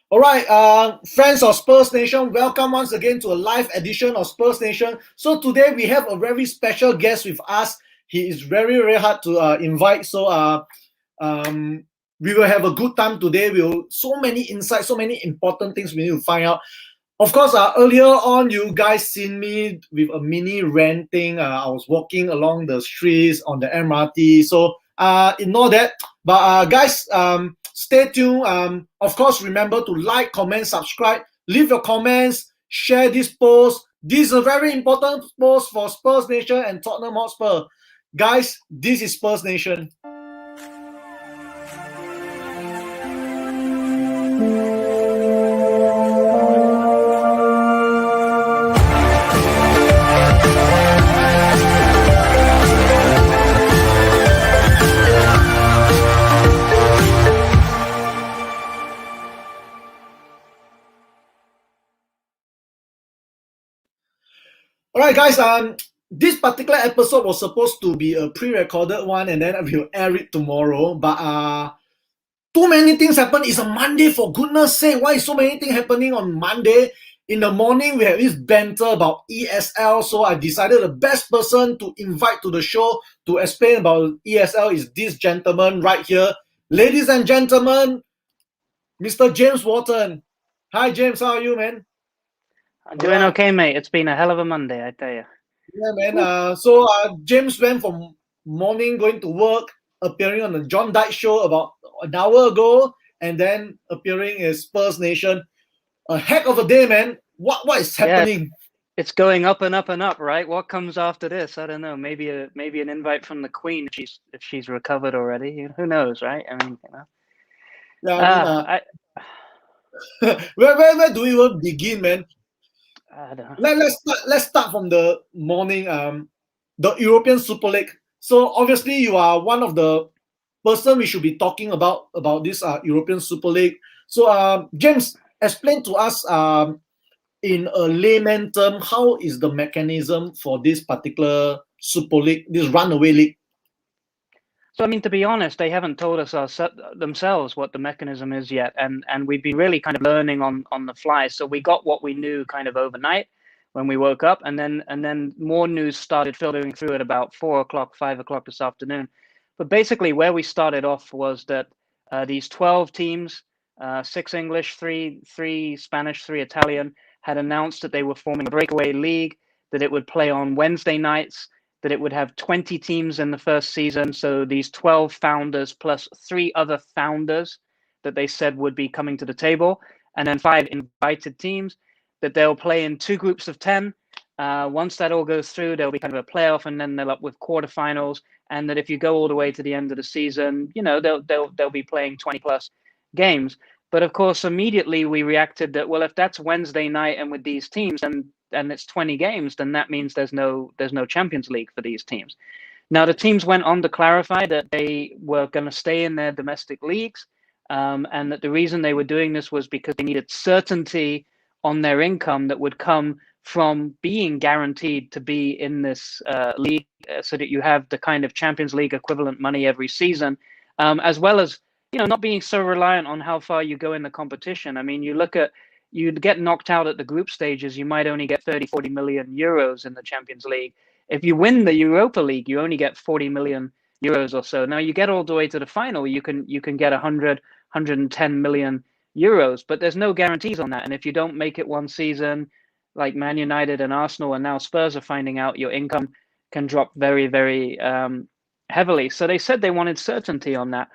All right, friends of Spurs Nation, welcome once again to a live edition of Spurs Nation. So today we have a very special guest with us. He is very, very hard to invite. So we will have a good time today. So many insights, so many important things we need to find out. Of course, earlier on, you guys seen me with a mini ranting. I was walking along the streets on the MRT. So ignore that. But guys, stay tuned. Of course, remember to like, comment, subscribe, leave your comments, share this post. This is a very important post for Spurs Nation and Tottenham Hotspur. Guys, this is Spurs Nation. All right, guys. This particular episode was supposed to be a pre-recorded one, and then we'll air it tomorrow. But too many things happen. It's a Monday, for goodness sake. Why is so many things happening on Monday? In the morning, we have this banter about ESL. So I decided the best person to invite to the show to explain about ESL is this gentleman right here. Ladies and gentlemen, Mr. James Walton. Hi, James. How are you, man? I'm doing okay, mate. It's been a hell of a Monday, I tell you. Yeah, man. So James went from morning going to work, appearing on the John Dyke show about an hour ago, and then appearing in Spurs Nation. A heck of a day, man. What is happening? Yeah, it's going up and up and up, right? What comes after this? I don't know. Maybe an invite from the Queen if she's recovered already. Who knows, right? I mean, you know. Yeah, where do we even begin, man? I don't know. Let's start from the morning. The European Super League. So obviously you are one of the person we should be talking about this European Super League. So James, explain to us in a layman term, how is the mechanism for this particular Super League, this runaway league? So, I mean, to be honest, they haven't told us themselves what the mechanism is yet, and we've been really kind of learning on the fly. So we got what we knew kind of overnight when we woke up, and then more news started filtering through at about 4 o'clock, 5 o'clock this afternoon. But basically, where we started off was that these 12 teams, 6 English, three Spanish, 3 Italian, had announced that they were forming a breakaway league, that it would play on Wednesday nights, that it would have 20 teams in the first season. So these 12 founders plus 3 other founders that they said would be coming to the table, and then 5 invited teams, that they'll play in 2 groups of 10. Once that all goes through, there'll be kind of a playoff, and then they'll up with quarterfinals. And that if you go all the way to the end of the season, you know, they'll be playing 20 plus games. But of course, immediately we reacted that, well, if that's Wednesday night and with these teams, and it's 20 games, then that means there's no Champions League for these teams. Now, the teams went on to clarify that they were going to stay in their domestic leagues, and that the reason they were doing this was because they needed certainty on their income that would come from being guaranteed to be in this league, so that you have the kind of Champions League equivalent money every season, as well as, you know, not being so reliant on how far you go in the competition. I mean, you'd get knocked out at the group stages, you might only get 30-40 million euros in the Champions League. If you win the Europa League, you only get 40 million euros or so. Now you get all the way to the final, you can get 110 million euros, but there's no guarantees on that. And if you don't make it one season, like Man United and Arsenal and now Spurs are finding out, your income can drop very, very heavily. So they said they wanted certainty on that.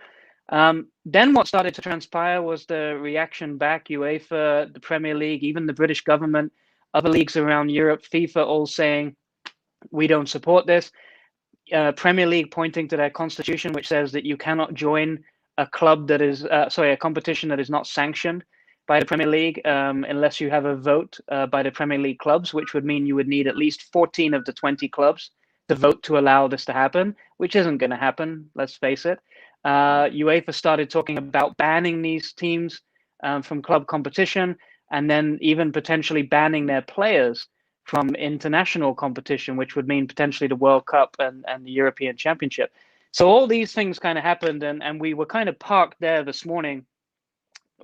Then what started to transpire was the reaction back. UEFA, the Premier League, even the British government, other leagues around Europe, FIFA, all saying, we don't support this. Premier League pointing to their constitution, which says that you cannot join a club that is, a competition that is not sanctioned by the Premier League unless you have a vote by the Premier League clubs, which would mean you would need at least 14 of the 20 clubs to vote to allow this to happen, which isn't going to happen, let's face it. UEFA started talking about banning these teams from club competition, and then even potentially banning their players from international competition, which would mean potentially the World Cup and the European Championship. So all these things kind of happened, and we were kind of parked there this morning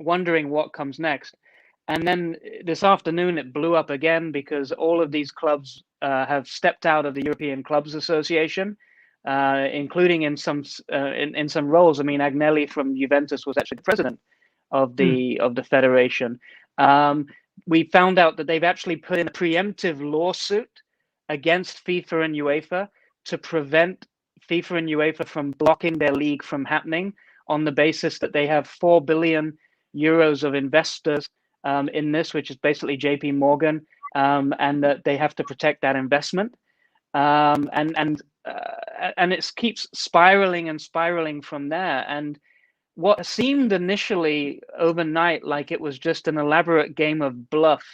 wondering what comes next. And then this afternoon, it blew up again because all of these clubs have stepped out of the European Clubs Association, including in some roles. I mean, Agnelli from Juventus was actually the president of the federation. We found out that they've actually put in a preemptive lawsuit against FIFA and UEFA to prevent FIFA and UEFA from blocking their league from happening, on the basis that they have 4 billion euros of investors in this, which is basically JP Morgan, and that they have to protect that investment. And it keeps spiraling and spiraling from there. And what seemed initially overnight like it was just an elaborate game of bluff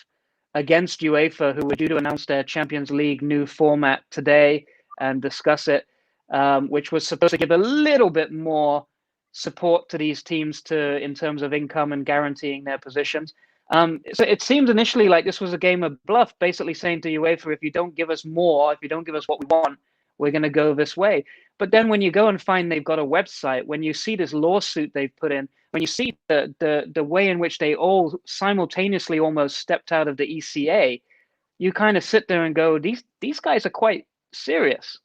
against UEFA, who were due to announce their Champions League new format today and discuss it, which was supposed to give a little bit more support to these teams in terms of income and guaranteeing their positions. So it seemed initially like this was a game of bluff, basically saying to UEFA, if you don't give us more, if you don't give us what we want, we're going to go this way. But then when you go and find they've got a website, when you see this lawsuit they've put in, when you see the way in which they all simultaneously almost stepped out of the ECA, you kind of sit there and go, these guys are quite serious.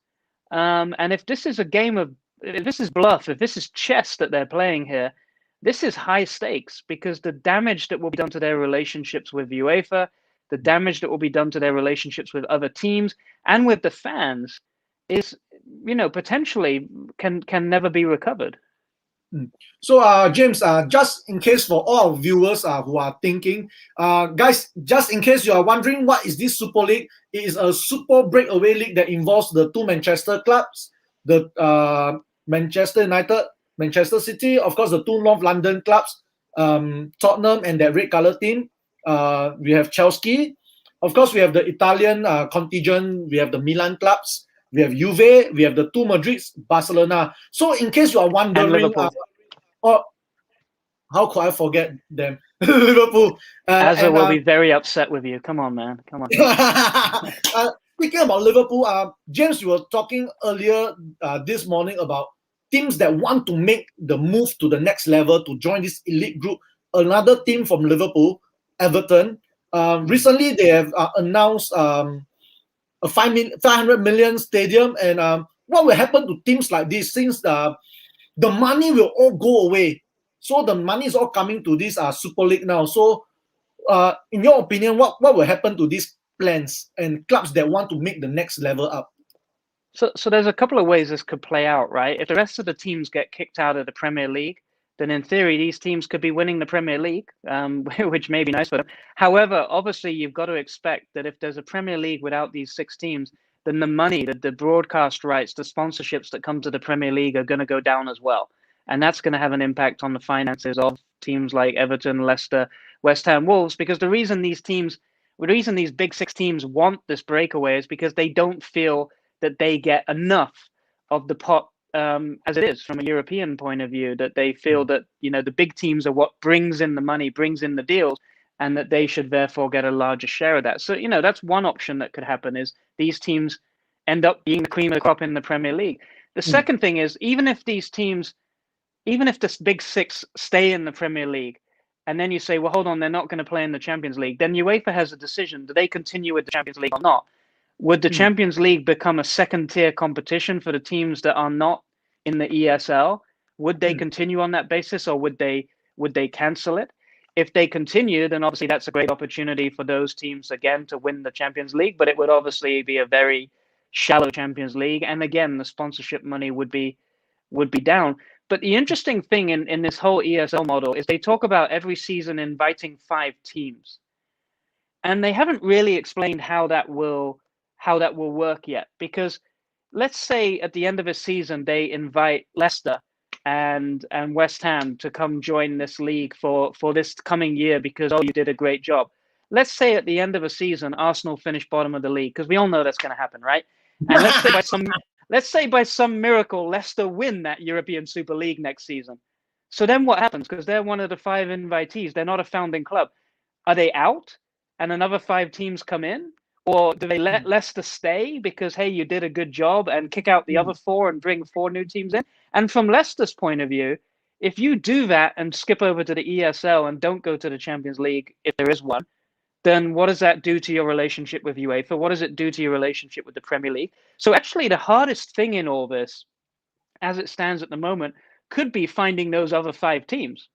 And if this is a game of, if this is bluff, if this is chess that they're playing here, this is high stakes, because the damage that will be done to their relationships with UEFA, the damage that will be done to their relationships with other teams and with the fans is, potentially can never be recovered. So, James, just in case for all viewers who are thinking, guys, just in case you are wondering what is this Super League, it is a super breakaway league that involves the two Manchester clubs, the Manchester United, Manchester City, of course, the two North London clubs, Tottenham and that red colour team. We have Chelsea. Of course, we have the Italian contingent. We have the Milan clubs. We have Juve. We have the two Madrids, Barcelona. So, in case you are wondering, how could I forget them? Liverpool. Azza will be very upset with you. Come on, man. Come on. Speaking about Liverpool, James, you were talking earlier this morning about teams that want to make the move to the next level to join this elite group. Another team from Liverpool, Everton. Recently, they have announced a 500 million stadium. And what will happen to teams like this, since the money will all go away? So the money is all coming to this Super League now. So in your opinion, what will happen to these plans and clubs that want to make the next level up? So there's a couple of ways this could play out, right? If the rest of the teams get kicked out of the Premier League, then in theory, these teams could be winning the Premier League, which may be nice for them. However, obviously, you've got to expect that if there's a Premier League without these 6 teams, then the money, the broadcast rights, the sponsorships that come to the Premier League are going to go down as well. And that's going to have an impact on the finances of teams like Everton, Leicester, West Ham, Wolves, because the reason these big 6 teams want this breakaway is because they don't feel that they get enough of the pot as it is from a European point of view, that they feel that, the big teams are what brings in the money, brings in the deals, and that they should therefore get a larger share of that. So, that's one option that could happen, is these teams end up being the cream of the crop in the Premier League. The second thing is, even if the big 6 stay in the Premier League, and then you say, well, hold on, they're not going to play in the Champions League, then UEFA has a decision. Do they continue with the Champions League or not? Would the Champions League become a second-tier competition for the teams that are not in the ESL? Would they continue on that basis, or would they cancel it? If they continue, then obviously that's a great opportunity for those teams again to win the Champions League, but it would obviously be a very shallow Champions League, and again, the sponsorship money would be down. But the interesting thing in this whole ESL model is they talk about every season inviting 5 teams, and they haven't really explained how that will work yet. Because let's say at the end of a season they invite Leicester and West Ham to come join this league for this coming year because, you did a great job. Let's say at the end of a season Arsenal finish bottom of the league, because we all know that's going to happen, right? And let's say by some miracle Leicester win that European Super League next season. So then what happens? Because they're one of the 5 invitees, they're not a founding club. Are they out and another 5 teams come in? Or do they let Leicester stay because, hey, you did a good job, and kick out the other 4 and bring 4 new teams in? And from Leicester's point of view, if you do that and skip over to the ESL and don't go to the Champions League, if there is one, then what does that do to your relationship with UEFA? What does it do to your relationship with the Premier League? So actually, the hardest thing in all this, as it stands at the moment, could be finding those other 5 teams,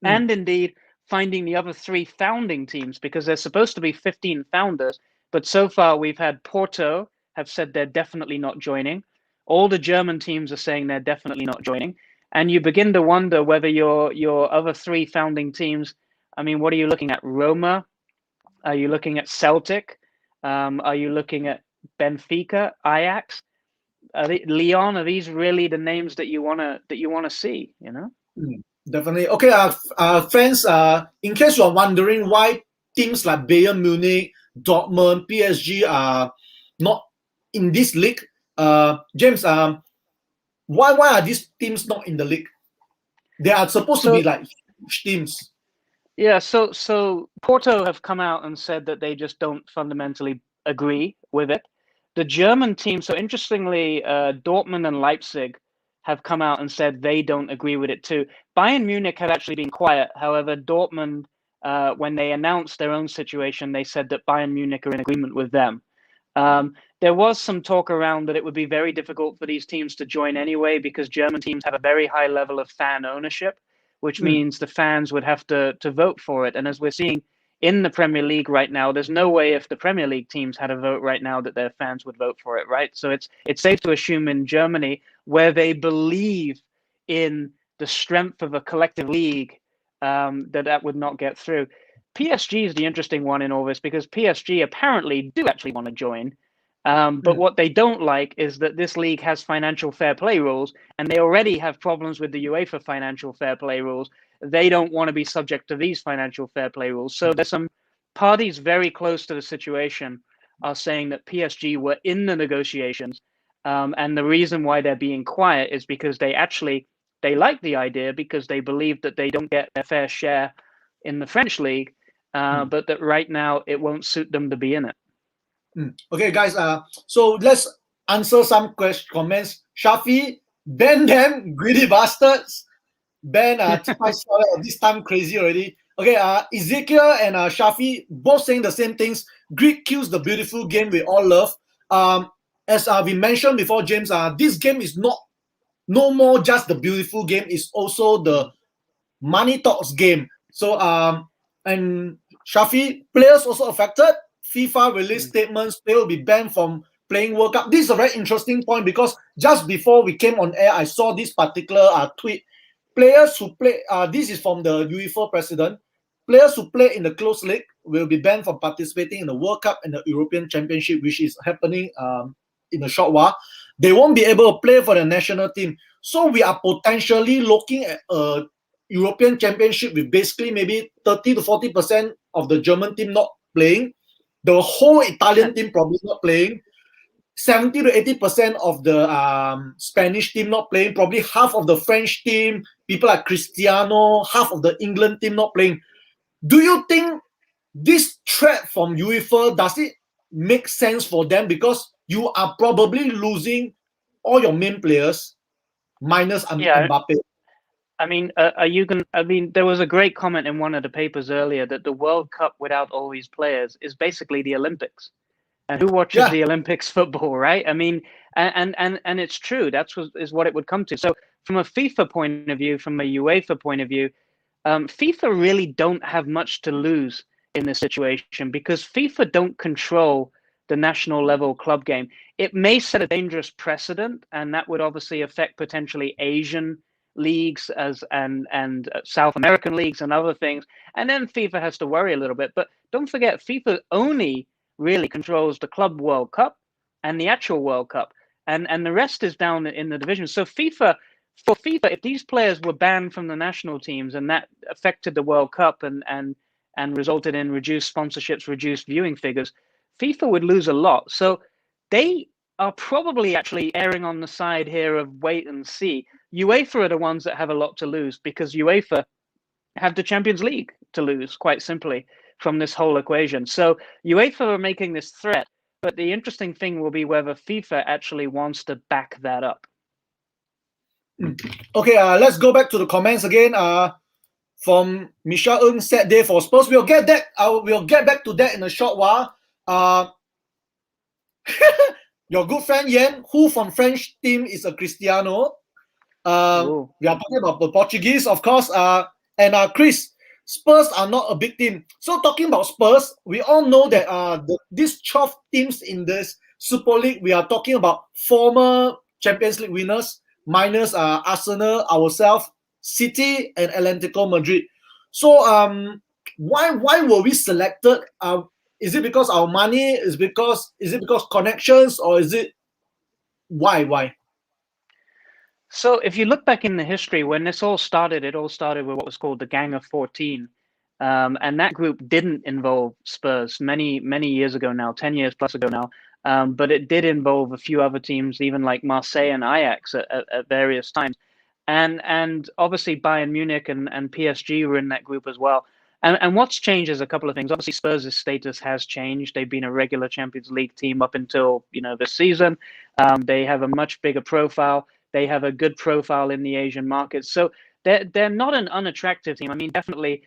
and indeed finding the other 3 founding teams, because there's supposed to be 15 founders, but so far we've had Porto have said they're definitely not joining. All the German teams are saying they're definitely not joining, and you begin to wonder whether your other 3 founding teams. I mean, what are you looking at? Roma? Are you looking at Celtic? Are you looking at Benfica, Ajax? Lyon? Are these really the names that you wanna see? You know. Definitely. Okay, friends. In case you are wondering why teams like Bayern Munich, Dortmund, PSG are not in this league, James, why are these teams not in the league? They are supposed to be like huge teams. Yeah, so Porto have come out and said that they just don't fundamentally agree with it. The German team, so interestingly, Dortmund and Leipzig have come out and said they don't agree with it too. Bayern Munich have actually been quiet. However, Dortmund, when they announced their own situation, they said that Bayern Munich are in agreement with them. There was some talk around that it would be very difficult for these teams to join anyway, because German teams have a very high level of fan ownership, which means the fans would have to vote for it. And as we're seeing in the Premier League right now, there's no way if the Premier League teams had a vote right now that their fans would vote for it, right? So it's safe to assume in Germany, where they believe in the strength of a collective league, that would not get through. PSG is the interesting one in all this, because PSG apparently do actually want to join. But what they don't like is that this league has financial fair play rules, and they already have problems with the UEFA financial fair play rules. They don't want to be subject to these financial fair play rules. So there's some parties very close to the situation are saying that PSG were in the negotiations, and the reason why they're being quiet is because they like the idea, because they believe that they don't get their fair share in the French league, but that right now it won't suit them to be in it. Okay, guys. So let's answer some comments. Shafi, ban them, greedy bastards. Ban this time crazy already. Okay, Ezekiel and Shafi both saying the same things. Greed kills the beautiful game we all love. As we mentioned before, James, this game is no more just the beautiful game. It's also the money talks game. So and Shafi, players also affected. FIFA released statements, they will be banned from playing World Cup. This is a very interesting point, because just before we came on air, I saw this particular tweet. Players who play, this is from the UEFA president, players who play in the closed league will be banned from participating in the World Cup and the European Championship, which is happening in a short while. They won't be able to play for the national team. So we are potentially looking at a European Championship with basically maybe 30 to 40% of the German team not playing. The whole Italian team probably not playing. 70 to 80% of the Spanish team not playing. Probably half of the French team, people like Cristiano, half of the England team not playing. Do you think this threat from UEFA, does it make sense for them? Because you are probably losing all your main players minus Mbappe. I mean, there was a great comment in one of the papers earlier that the World Cup without all these players is basically the Olympics. And who watches the Olympics football, right? I mean, and it's true. Is what it would come to. So from a FIFA point of view, from a UEFA point of view, FIFA really don't have much to lose in this situation, because FIFA don't control the national level club game. It may set a dangerous precedent, and that would obviously affect potentially Asian leagues and South American leagues and other things. And then FIFA has to worry a little bit. But don't forget, FIFA only really controls the Club World Cup and the actual World Cup. And the rest is down in the division. So for FIFA, if these players were banned from the national teams and that affected the World Cup and resulted in reduced sponsorships, reduced viewing figures, FIFA would lose a lot. So they are probably actually erring on the side here of wait and see. UEFA are the ones that have a lot to lose, because UEFA have the Champions League to lose, quite simply, from this whole equation. So UEFA are making this threat, but the interesting thing will be whether FIFA actually wants to back that up. Okay, let's go back to the comments again. From Michelle Ng, sad day for Spurs. We'll get that. We'll get back to that in a short while. Your good friend Yan, who from French team is a Cristiano. We are talking about the Portuguese, of course. And Chris, Spurs are not a big team. So talking about Spurs, we all know that these 12 teams in this Super League, we are talking about former Champions League winners, minus Arsenal, ourselves, City, and Atlético Madrid. So why were we selected? Is it because our money? Is it because connections, or is it why? So if you look back in the history, when this all started, it all started with what was called the Gang of 14. And that group didn't involve Spurs many years ago now, 10 years plus ago now. But it did involve a few other teams, even like Marseille and Ajax at various times. And obviously Bayern Munich and PSG were in that group as well. And what's changed is a couple of things. Obviously, Spurs' status has changed. They've been a regular Champions League team up until this season. They have a much bigger profile. They have a good profile in the Asian markets. So they're not an unattractive team. I mean, definitely,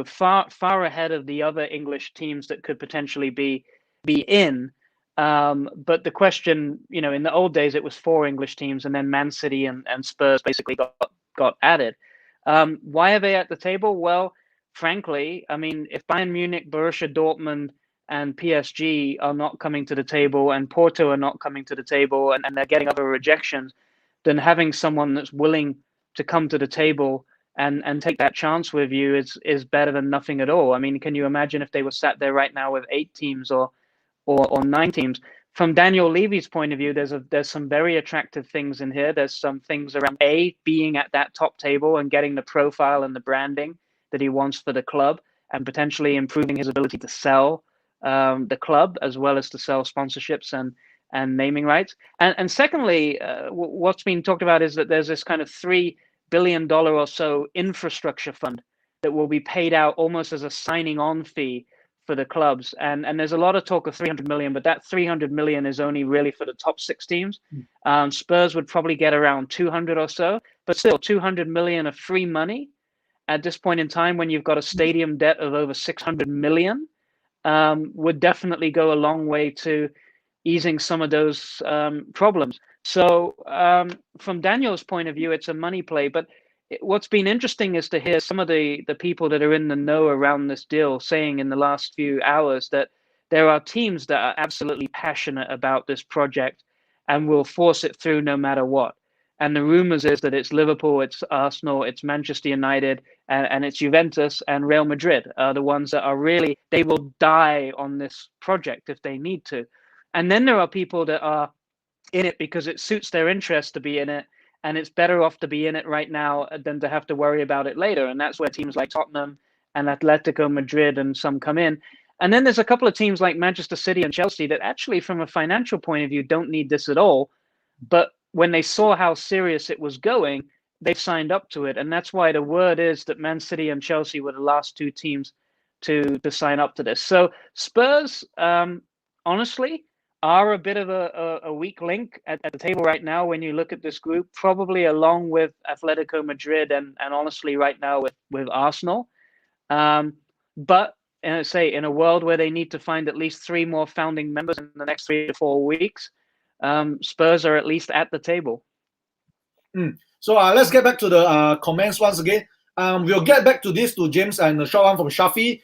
far ahead of the other English teams that could potentially be in. But the question, in the old days, it was 4 English teams, and then Man City and Spurs basically got added. Why are they at the table? Well, frankly, I mean, if Bayern Munich, Borussia Dortmund, and PSG are not coming to the table, and Porto are not coming to the table, and they're getting other rejections, then having someone that's willing to come to the table and take that chance with you is better than nothing at all. I mean, can you imagine if they were sat there right now with 8 teams or 9 teams? From Daniel Levy's point of view, there's some very attractive things in here. There's some things around being at that top table and getting the profile and the branding that he wants for the club, and potentially improving his ability to sell the club, as well as to sell sponsorships and naming rights. And secondly, what's been talked about is that there's this kind of $3 billion or so infrastructure fund that will be paid out almost as a signing on fee for the clubs. And there's a lot of talk of 300 million, but that 300 million is only really for the top 6 teams. Spurs would probably get around 200 or so, but still 200 million of free money at this point in time, when you've got a stadium debt of over 600 million, would definitely go a long way to easing some of those problems. So from Daniel's point of view, it's a money play. But what's been interesting is to hear some of the people that are in the know around this deal saying in the last few hours that there are teams that are absolutely passionate about this project and will force it through no matter what. And the rumors is that it's Liverpool, it's Arsenal, it's Manchester United, and it's Juventus and Real Madrid are the ones that are really, they will die on this project if they need to. And then there are people that are in it because it suits their interest to be in it, and it's better off to be in it right now than to have to worry about it later. And that's where teams like Tottenham and Atletico Madrid and some come in. And then there's a couple of teams like Manchester City and Chelsea that actually, from a financial point of view, don't need this at all. But when they saw how serious it was going, they've signed up to it. And that's why the word is that Man City and Chelsea were the last 2 teams to sign up to this. So Spurs, honestly, are a bit of a weak link at the table right now when you look at this group, probably along with Atletico Madrid and honestly right now with Arsenal. But say in a world where they need to find at least 3 more founding members in the next 3 to 4 weeks, Spurs are at least at the table. So let's get back to the comments once again. We'll get back to this to James and the short one from Shafi.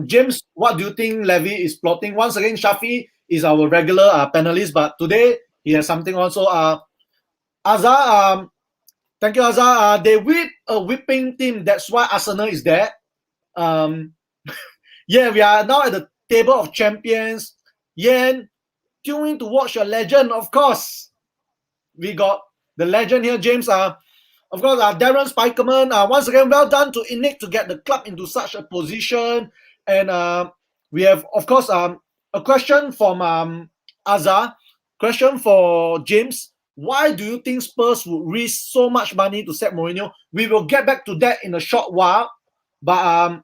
James, what do you think Levy is plotting? Once again, Shafi is our regular panelist, but today he has something also. Azhar, thank you, Azhar. They whip a whipping team. That's why Arsenal is there. Yeah, we are now at the table of champions. Yan, tune in to watch a legend, of course. We got the legend here, James. Of course, Darren Spikeman. Once again, well done to Inik to get the club into such a position. And we have, of course, a question from Azhar. Question for James. Why do you think Spurs would risk so much money to sack Mourinho? We will get back to that in a short while. But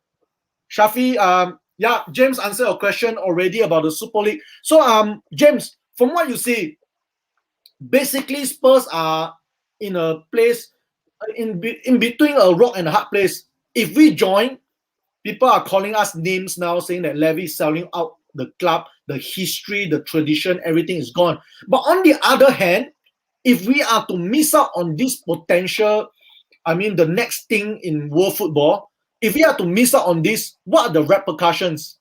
Shafi, yeah, James answered your question already about the Super League. So, James, from what you see, basically Spurs are in a place in between a rock and a hard place. If we join, people are calling us names now, saying that Levy is selling out the club, the history, the tradition, everything is gone. But on the other hand, if we are to miss out on this potential, I mean, the next thing in world football, if we are to miss out on this, what are the repercussions?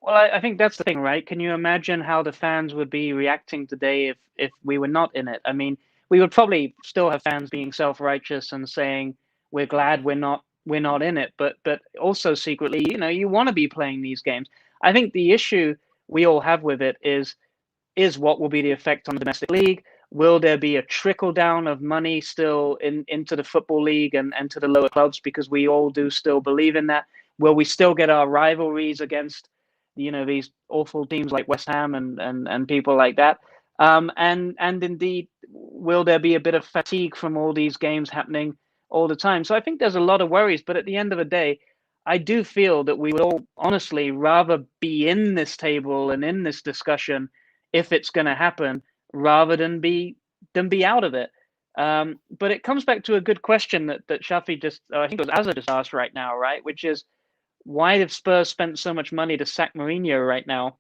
Well, I think that's the thing, right? Can you imagine how the fans would be reacting today if we were not in it? I mean, we would probably still have fans being self-righteous and saying we're glad we're not in it, but also secretly, you want to be playing these games. I think the issue we all have with it is what will be the effect on the domestic league? Will there be a trickle down of money still into the football league and to the lower clubs, because we all do still believe in that? Will we still get our rivalries against these awful teams like West Ham and people like that? And indeed, will there be a bit of fatigue from all these games happening all the time? So I think there's a lot of worries, but at the end of the day, I do feel that we would all honestly rather be in this table and in this discussion if it's going to happen, rather than be out of it. But it comes back to a good question that Shafi just, I think it was Azza just asked right now, right? Which is, why have Spurs spent so much money to sack Mourinho right now?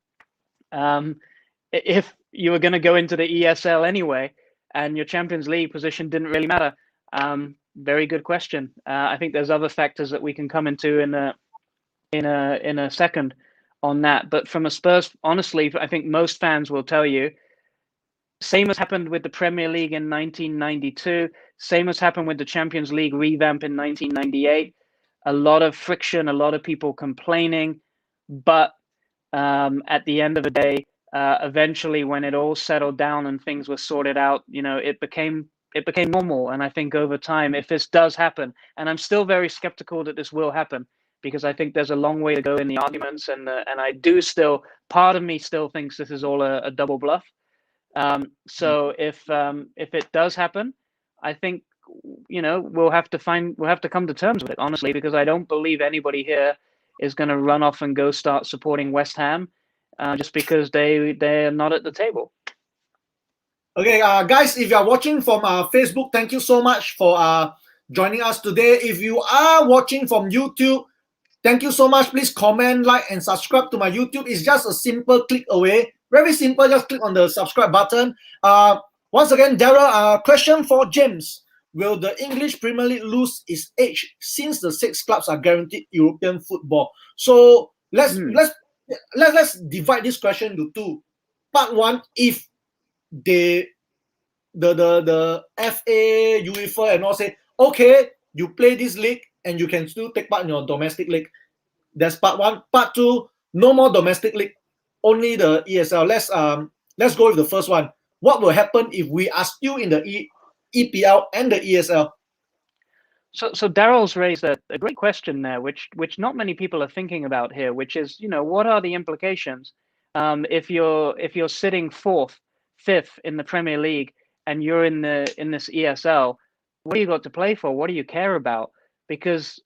If you were going to go into the ESL anyway, and your Champions League position didn't really matter. Very good question. I think there's other factors that we can come into in a second on that. But from a Spurs, honestly, I think most fans will tell you, same as happened with the Premier League in 1992, same as happened with the Champions League revamp in 1998. A lot of friction, a lot of people complaining, but at the end of the day, eventually, when it all settled down and things were sorted out, it became normal. And I think over time, if this does happen, and I'm still very skeptical that this will happen, because I think there's a long way to go in the arguments, and I do still, part of me still thinks this is all a double bluff. So if it does happen, I think we'll have to come to terms with it, honestly, because I don't believe anybody here is going to run off and go start supporting West Ham just because they're not at the table. Okay, guys, if you are watching from Facebook, thank you so much for joining us today. If you are watching from YouTube, thank you so much. Please comment, like, and subscribe to my YouTube. It's just a simple click away. Very simple. Just click on the subscribe button. Once again, Daryl, question for James. Will the English Premier League lose its edge since the 6 clubs are guaranteed European football? So let's divide this question into 2. Part 1, if the FA, UEFA, and all say, okay, you play this league and you can still take part in your domestic league. That's part 1. Part 2, no more domestic league, only the ESL. Let's go with the first one. What will happen if we are still in the EPL and the ESL? So Daryl's raised a great question there, which not many people are thinking about here, which is, what are the implications if you're sitting 4th, 5th in the Premier League and you're in this ESL? What do you got to play for? What do you care about? Because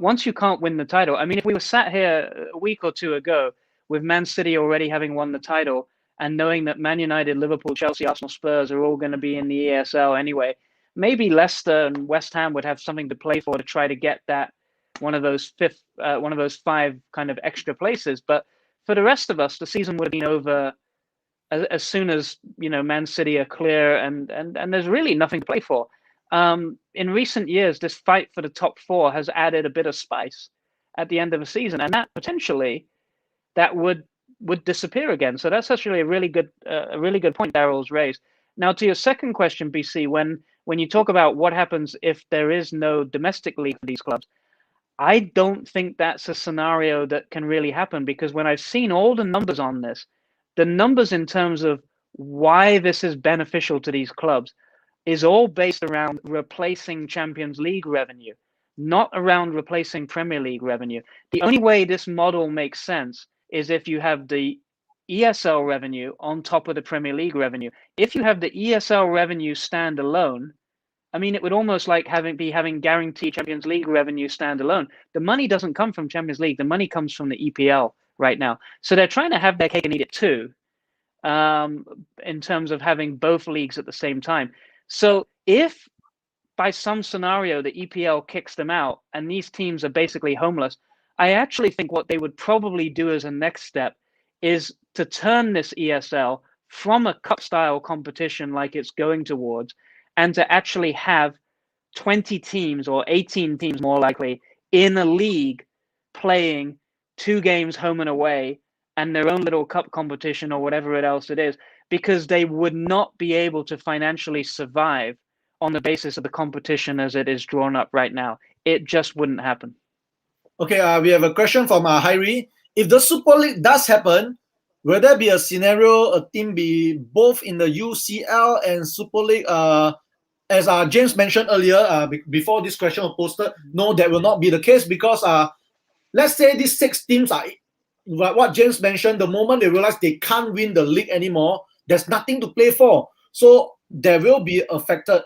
once you can't win the title, I mean, if we were sat here a week or 2 ago with Man City already having won the title and knowing that Man United, Liverpool, Chelsea, Arsenal, Spurs are all going to be in the ESL anyway, maybe Leicester and West Ham would have something to play for to try to get that one of those 5 kind of extra places. But for the rest of us, the season would have been over as soon as Man City are clear, and there's really nothing to play for. In recent years, this fight for the top 4 has added a bit of spice at the end of a season, and that potentially that would disappear again. So that's actually a really good point Daryl's raised. Now, to your second question, BC, when you talk about what happens if there is no domestic league for these clubs, I don't think that's a scenario that can really happen, because when I've seen all the numbers on this, the numbers in terms of why this is beneficial to these clubs is all based around replacing Champions League revenue, not around replacing Premier League revenue. The only way this model makes sense is if you have the ESL revenue on top of the Premier League revenue. If you have the ESL revenue stand alone, I mean, it would almost like having guaranteed Champions League revenue standalone. The money doesn't come from Champions League. The money comes from the EPL right now. So they're trying to have their cake and eat it too. in terms of having both leagues at the same time. So if by some scenario the EPL kicks them out and these teams are basically homeless, I actually think what they would probably do as a next step is to turn this ESL from a cup-style competition like it's going towards, and to actually have 20 teams or 18 teams more likely in a league playing 2 games home and away and their own little cup competition or whatever else it is, because they would not be able to financially survive on the basis of the competition as it is drawn up right now. It just wouldn't happen. Okay, we have a question from Hairi. If the Super League does happen, will there be a scenario a team be both in the UCL and Super League? As James mentioned earlier, before this question was posted, no, that will not be the case, because let's say these 6 teams are, what James mentioned, the moment they realize they can't win the league anymore, there's nothing to play for. So there will be affected.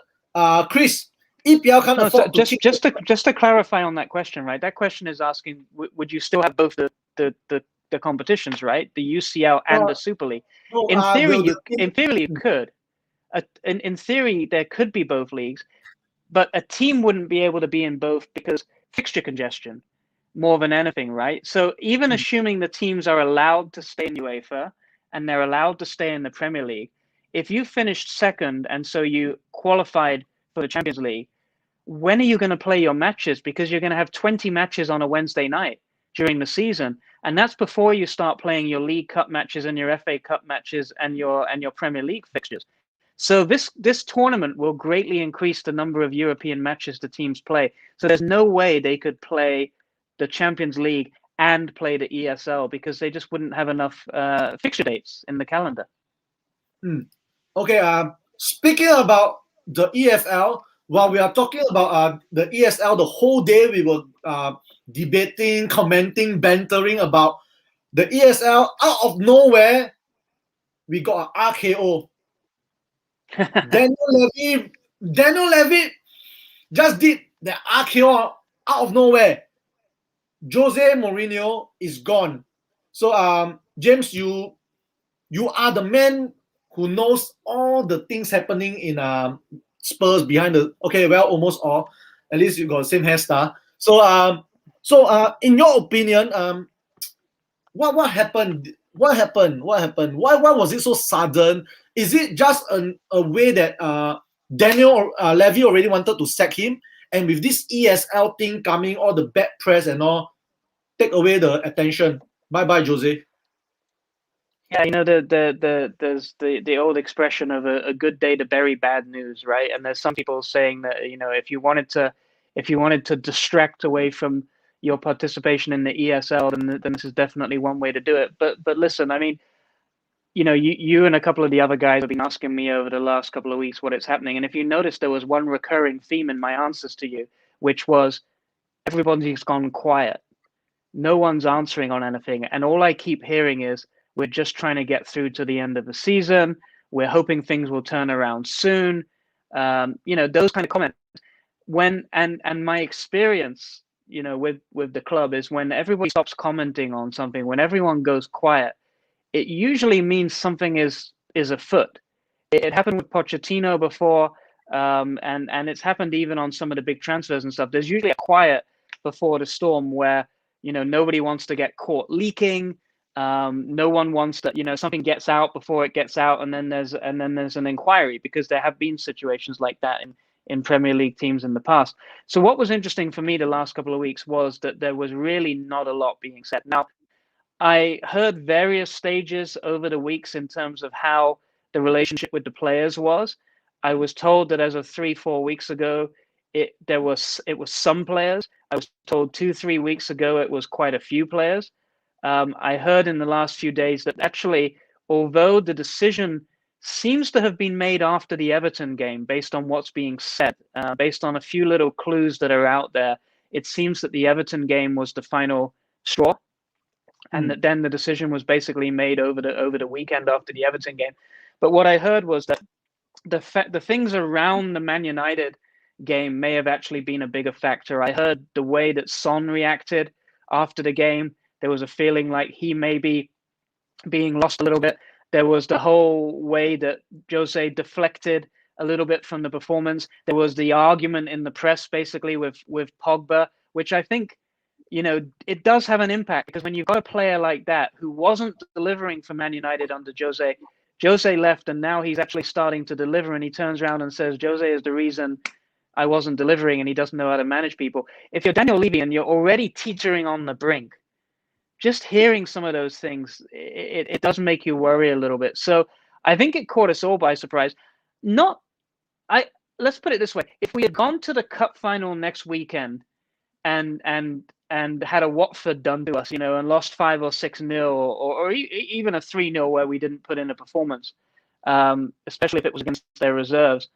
Chris, EPL can't afford to just to clarify on that question, right? That question is asking, would you still have both the competitions, right? The UCL and the Super League. No, in theory, you could. In theory, there could be both leagues, but a team wouldn't be able to be in both because fixture congestion, more than anything, right? So even assuming the teams are allowed to stay in UEFA and they're allowed to stay in the Premier League, if you finished second and so you qualified for the Champions League, when are you going to play your matches? Because you're going to have 20 matches on a Wednesday night during the season, and that's before you start playing your League Cup matches and your FA Cup matches and your Premier League fixtures. So this tournament will greatly increase the number of European matches the teams play. So there's no way they could play the Champions League and play the ESL, because they just wouldn't have enough fixture dates in the calendar. Okay, speaking about the EFL, while we are talking about the ESL, the whole day we were debating, commenting, bantering about the ESL. Out of nowhere, we got an RKO. Daniel Levy just did the RKO out of nowhere. Jose Mourinho is gone. So, James, you are the man who knows all the things happening in Spurs behind the. Okay, well, almost all. At least you got the same hairstyle. So, in your opinion, what happened? What happened? Why was it so sudden? Is it just a way that Daniel Levy already wanted to sack him, and with this ESL thing coming, all the bad press and all, take away the attention? Bye bye, Jose. Yeah, there's the old expression of a good day to bury bad news, right? And there's some people saying that, if you wanted to distract away from your participation in the ESL, then this is definitely one way to do it. But listen, I mean, you and a couple of the other guys have been asking me over the last couple of weeks what is happening, and if you notice, there was one recurring theme in my answers to you, which was everybody's gone quiet. No one's answering on anything, and all I keep hearing is, we're just trying to get through to the end of the season. We're hoping things will turn around soon. Those kind of comments. And my experience, with the club is when everybody stops commenting on something, when everyone goes quiet, it usually means something is afoot. It happened with Pochettino before, and it's happened even on some of the big transfers and stuff. There's usually a quiet before the storm where nobody wants to get caught leaking. No one wants that, something gets out before it gets out, and then there's an inquiry, because there have been situations like that in Premier League teams in the past. So what was interesting for me the last couple of weeks was that there was really not a lot being said. Now, I heard various stages over the weeks in terms of how the relationship with the players was. I was told that as of 3-4 weeks ago, it was some players. I was told 2-3 weeks ago it was quite a few players. I heard in the last few days that actually, although the decision seems to have been made after the Everton game, based on what's being said, based on a few little clues that are out there, it seems that the Everton game was the final straw, and that then the decision was basically made over the weekend after the Everton game. But what I heard was that the things around the Man United game may have actually been a bigger factor. I heard the way that Son reacted after the game. There was a feeling like he may be being lost a little bit. There was the whole way that Jose deflected a little bit from the performance. There was the argument in the press, basically, with Pogba, which I think, it does have an impact, because when you've got a player like that who wasn't delivering for Man United under Jose, Jose left, and now he's actually starting to deliver, and he turns around and says, Jose is the reason I wasn't delivering, and he doesn't know how to manage people. If you're Daniel Levy and you're already teetering on the brink, just hearing some of those things, it does make you worry a little bit. So I think it caught us all by surprise. Let's put it this way: if we had gone to the cup final next weekend and had a Watford done to us, and lost 5 or 6-0, or even a 3-0 where we didn't put in a performance, especially if it was against their reserves,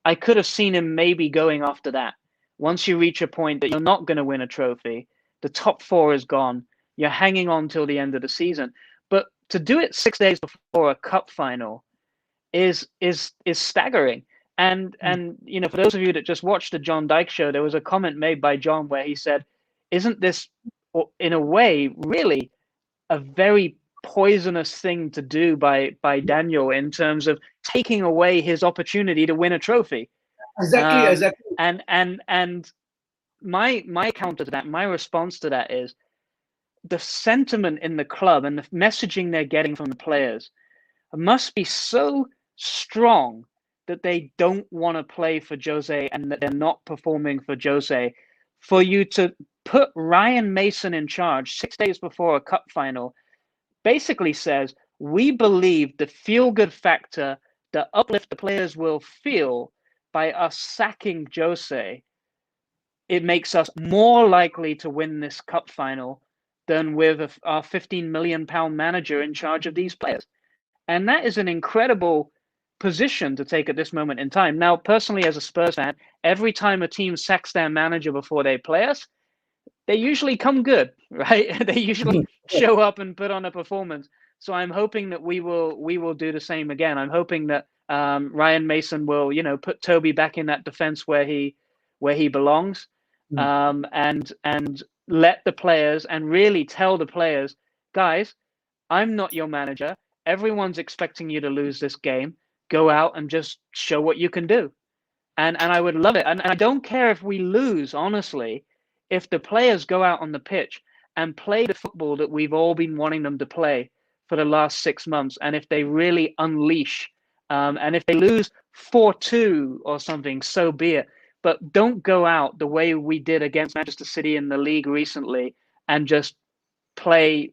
I could have seen him maybe going after that. Once you reach a point that you're not going to win a trophy, the top 4 is gone, you're hanging on till the end of the season. But to do it 6 days before a cup final is staggering. And for those of you that just watched the John Dyke show, there was a comment made by John where he said, isn't this, in a way, really a very poisonous thing to do by Daniel, in terms of taking away his opportunity to win a trophy? Exactly. And my counter to that, my response to that is, the sentiment in the club and the messaging they're getting from the players must be so strong that they don't want to play for Jose, and that they're not performing for Jose, for you to put Ryan Mason in charge 6 days before a cup final basically says, we believe the feel-good factor, the uplift the players will feel by us sacking Jose, it makes us more likely to win this cup final than with our £15 million manager in charge of these players. And that is an incredible position to take at this moment in time. Now, personally, as a Spurs fan, every time a team sacks their manager before they play us, they usually come good, right? They usually show up and put on a performance. So I'm hoping that we will do the same again. I'm hoping that Ryan Mason will, put Toby back in that defense where he belongs, and let the players, and really tell the players, guys, I'm not your manager. Everyone's expecting you to lose this game. Go out and just show what you can do. And I would love it. And I don't care if we lose, honestly, if the players go out on the pitch and play the football that we've all been wanting them to play for the last 6 months, and if they really unleash, and if they lose 4-2 or something, so be it. But don't go out the way we did against Manchester City in the league recently and just play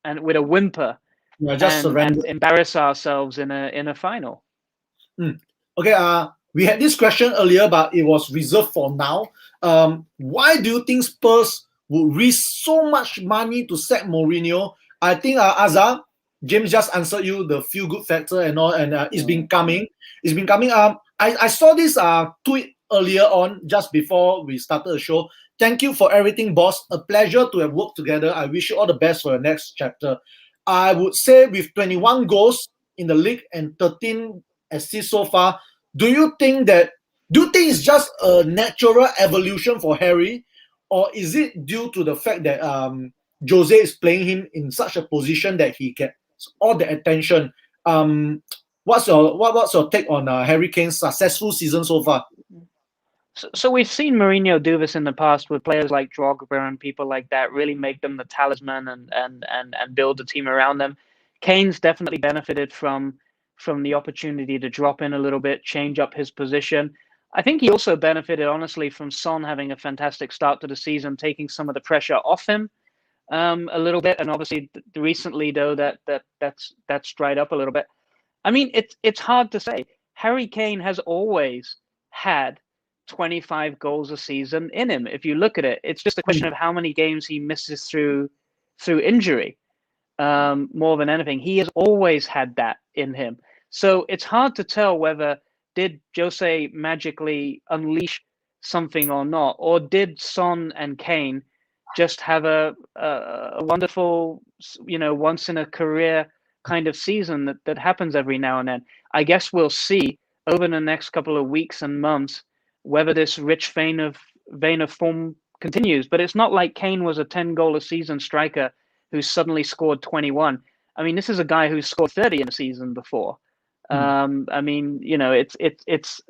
and with a whimper, and embarrass ourselves in a final. Okay, we had this question earlier, but it was reserved for now. Why do you think Spurs would risk so much money to sack Mourinho? I think Azhar, James just answered you the feel-good factor and all, and it's been coming. It's been coming. I saw this tweet earlier on, just before we started the show. Thank you for everything, boss. A pleasure to have worked together. I wish you all the best for your next chapter. I would say with 21 goals in the league and 13 assists so far, do you think it's just a natural evolution for Harry, or is it due to the fact that Jose is playing him in such a position that he gets all the attention? What's your take on Harry Kane's successful season so far? So we've seen Mourinho do this in the past with players like Drogba and people like that, really make them the talisman and build the team around them. Kane's definitely benefited from the opportunity to drop in a little bit, change up his position. I think he also benefited, honestly, from Son having a fantastic start to the season, taking some of the pressure off him a little bit. And obviously, recently, though, that's dried up a little bit. I mean, it's hard to say. Harry Kane has always had 25 goals a season in him. If you look at it, it's just a question of how many games he misses through injury, more than anything. He has always had that in him. So it's hard to tell whether did Jose magically unleash something or not, or did Son and Kane just have a wonderful, once in a career kind of season that happens every now and then. I guess we'll see over the next couple of weeks and months whether this rich vein of form continues. But it's not like Kane was a 10-goal a season striker who suddenly scored 21. I mean, this is a guy who scored 30 in a season before. I mean,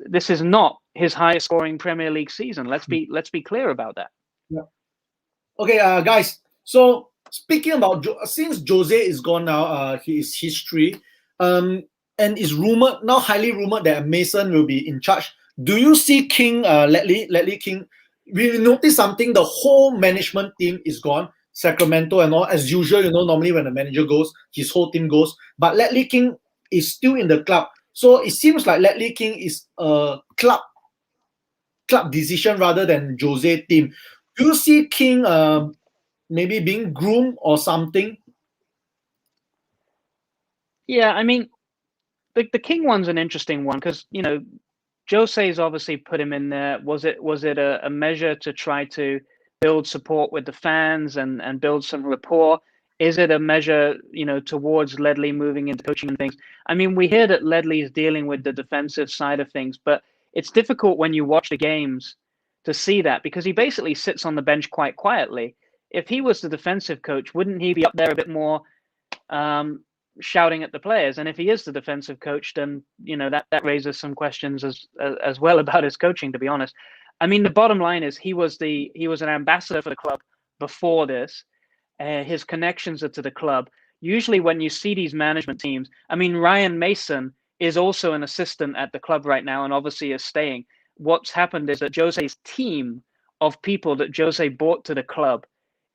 this is not his highest scoring Premier League season. Let's be clear about that. Yeah. Okay, guys. So speaking about since Jose is gone now, his history, and it's rumored now, highly rumored that Mason will be in charge. Do you see King, Ledley King? We notice something. The whole management team is gone. Sacramento and all, as usual. Normally when the manager goes, his whole team goes. But Ledley King is still in the club. So it seems like Ledley King is a club decision rather than Jose team. Do you see King maybe being groomed or something? Yeah, I mean, the King one's an interesting one because Jose's obviously put him in there. Was it a measure to try to build support with the fans and build some rapport? Is it a measure, towards Ledley moving into coaching and things? I mean, we hear that Ledley is dealing with the defensive side of things, but it's difficult when you watch the games to see that because he basically sits on the bench quite quietly. If he was the defensive coach, wouldn't he be up there a bit more shouting at the players? And if he is the defensive coach, then that raises some questions as well about his coaching, to be honest. I mean, the bottom line is he was an ambassador for the club before this. His connections are to the club. Usually when you see these management teams, I mean, Ryan Mason is also an assistant at the club right now and obviously is staying. What's happened is that Jose's team of people that Jose brought to the club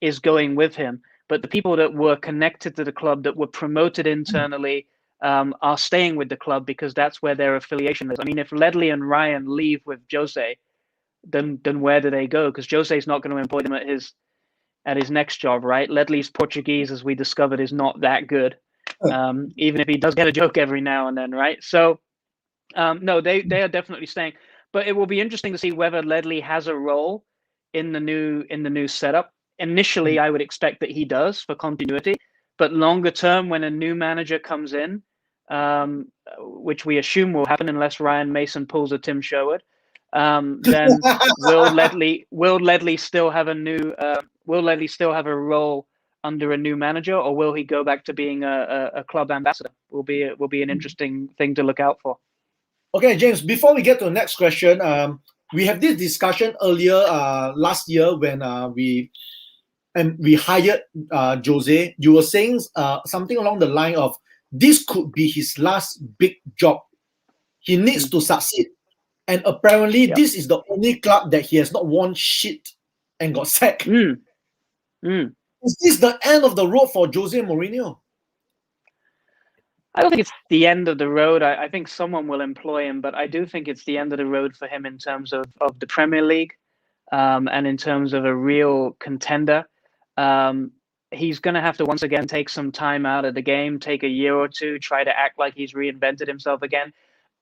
is going with him. But the people that were connected to the club, that were promoted internally, are staying with the club because that's where their affiliation is. I mean, if Ledley and Ryan leave with Jose, then where do they go? Because Jose's not going to employ them at his next job, right? Ledley's Portuguese, as we discovered, is not that good, even if he does get a joke every now and then, right? So, no, they are definitely staying. But it will be interesting to see whether Ledley has a role in the new setup. Initially, I would expect that he does for continuity, but longer term, when a new manager comes in, which we assume will happen unless Ryan Mason pulls a Tim Sherwood, then will Ledley still have a role under a new manager, or will he go back to being a club ambassador? Will be an interesting thing to look out for. Okay, James, before we get to the next question, we have this discussion earlier last year when we hired Jose. You were saying something along the line of this could be his last big job. He needs to succeed. And apparently this is the only club that he has not won shit and got sacked. Is this the end of the road for Jose Mourinho? I don't think it's the end of the road. I think someone will employ him, but I do think it's the end of the road for him in terms of the Premier League and in terms of a real contender. He's going to have to once again take some time out of the game, take a year or two, try to act like he's reinvented himself again.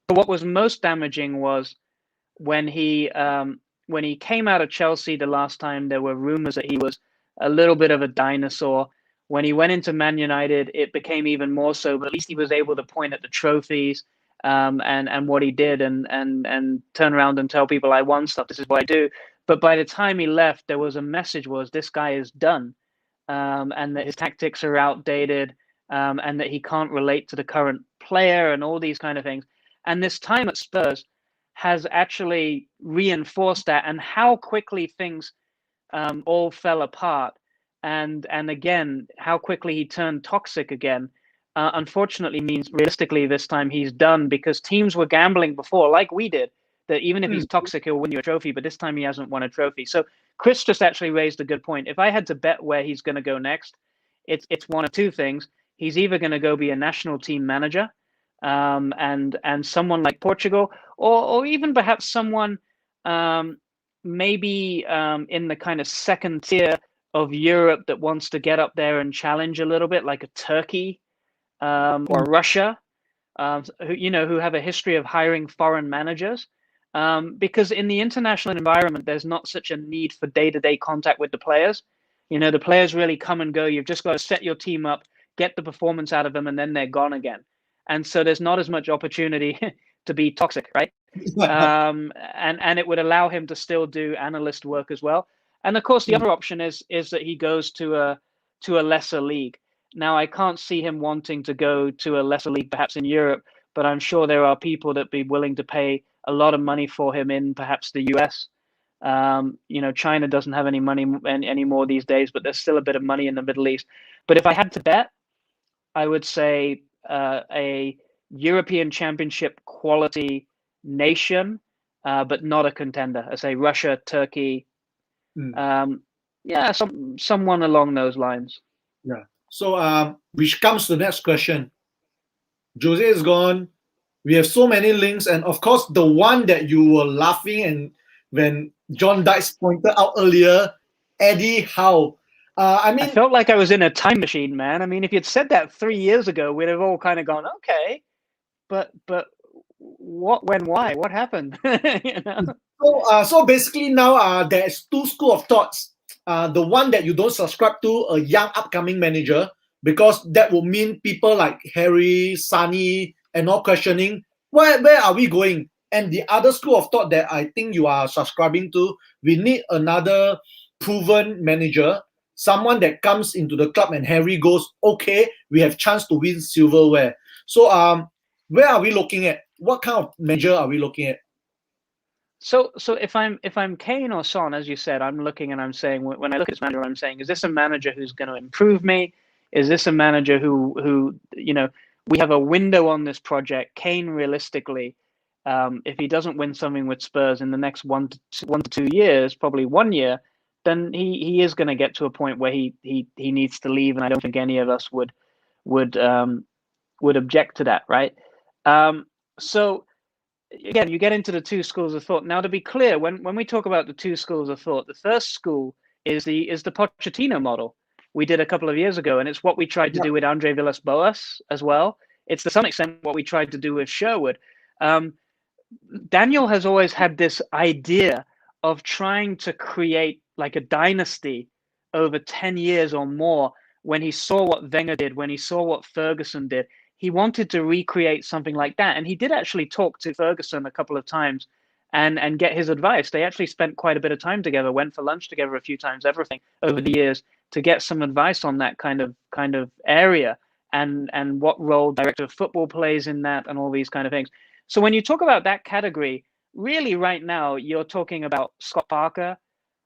But what was most damaging was when he came out of Chelsea the last time. There were rumors that he was a little bit of a dinosaur. When he went into Man United, it became even more so. But at least he was able to point at the trophies and what he did and turn around and tell people, I won stuff. This is what I do. But by the time he left, there was a message: was this guy is done, and that his tactics are outdated, and that he can't relate to the current player and all these kind of things. And this time at Spurs has actually reinforced that, and how quickly things all fell apart. And again, how quickly he turned toxic again, unfortunately means realistically this time he's done, because teams were gambling before, like we did, that even if he's toxic, he'll win you a trophy, but this time he hasn't won a trophy. So Chris just actually raised a good point. If I had to bet where he's going to go next, it's one of two things. He's either going to go be a national team manager, and someone like Portugal, or even perhaps someone maybe in the kind of second tier of Europe that wants to get up there and challenge a little bit, like a Turkey or Russia, who have a history of hiring foreign managers. Because in the international environment, there's not such a need for day-to-day contact with the players. The players really come and go. You've just got to set your team up, get the performance out of them, and then they're gone again. And so there's not as much opportunity to be toxic, right? And it would allow him to still do analyst work as well. And of course, the other option is that he goes to a lesser league. Now, I can't see him wanting to go to a lesser league, perhaps in Europe, but I'm sure there are people that be willing to pay a lot of money for him in perhaps the US. China doesn't have any money anymore these days, but there's still a bit of money in the Middle East. But if I had to bet, I would say a European Championship quality nation, but not a contender. I say Russia, Turkey, someone along those lines. Yeah. So, which comes to the next question. Jose is gone. We have so many links, and of course, the one that you were laughing and when John Dykes pointed out earlier, Eddie Howe. I felt like I was in a time machine, man. I mean, if you'd said that 3 years ago, we'd have all kind of gone, okay, but what, when, why, what happened? So basically now there's two school of thoughts. The one that you don't subscribe to, a young upcoming manager, because that will mean people like Harry, Sonny, and all questioning where are we going. And the other school of thought that I think you are subscribing to, we need another proven manager, someone that comes into the club and Harry goes, okay, we have chance to win silverware. So where are we looking at? What kind of manager are we looking at? So if I'm Kane or Son, as you said, I'm looking and I'm saying, when I look at this manager, I'm saying, is this a manager who's going to improve me? Is this a manager who we have a window on this project? Kane, realistically, if he doesn't win something with Spurs in the next 1 to 2 years, probably 1 year, then he is going to get to a point where he needs to leave, and I don't think any of us would object to that, right? So again, you get into the two schools of thought. Now, to be clear, when we talk about the two schools of thought, the first school is the Pochettino model we did a couple of years ago, and it's what we tried to do with Andre Villas-Boas as well. It's to some extent what we tried to do with Sherwood. Daniel has always had this idea of trying to create like a dynasty over 10 years or more. When he saw what Wenger did, when he saw what Ferguson did, he wanted to recreate something like that. And he did actually talk to Ferguson a couple of times and get his advice. They actually spent quite a bit of time together, went for lunch together a few times, everything over the years, to get some advice on that kind of area and what role director of football plays in that and all these kind of things. So when you talk about that category, really right now, you're talking about Scott Parker,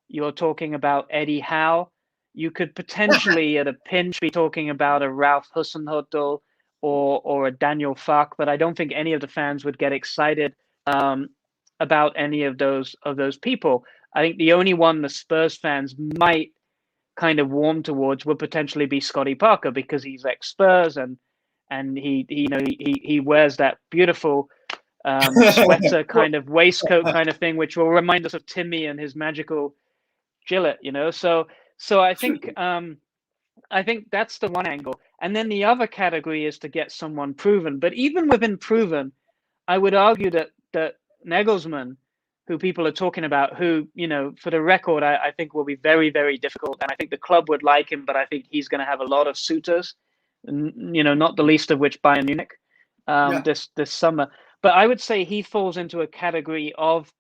you're talking about Eddie Howe. You could potentially, at a pinch, be talking about a Ralph Hasenhüttl or a Daniel Fark, but I don't think any of the fans would get excited about any of those people. I think the only one the Spurs fans might kind of warm towards would potentially be Scotty Parker, because he's ex-Spurs and he wears that beautiful sweater kind of waistcoat kind of thing, which will remind us of Timmy and his magical Gillette, So I think that's the one angle. And then the other category is to get someone proven. But even within proven, I would argue that Nagelsmann, who people are talking about, who, for the record, I think will be very, very difficult. And I think the club would like him, but I think he's going to have a lot of suitors, not the least of which Bayern Munich this summer. But I would say he falls into a category of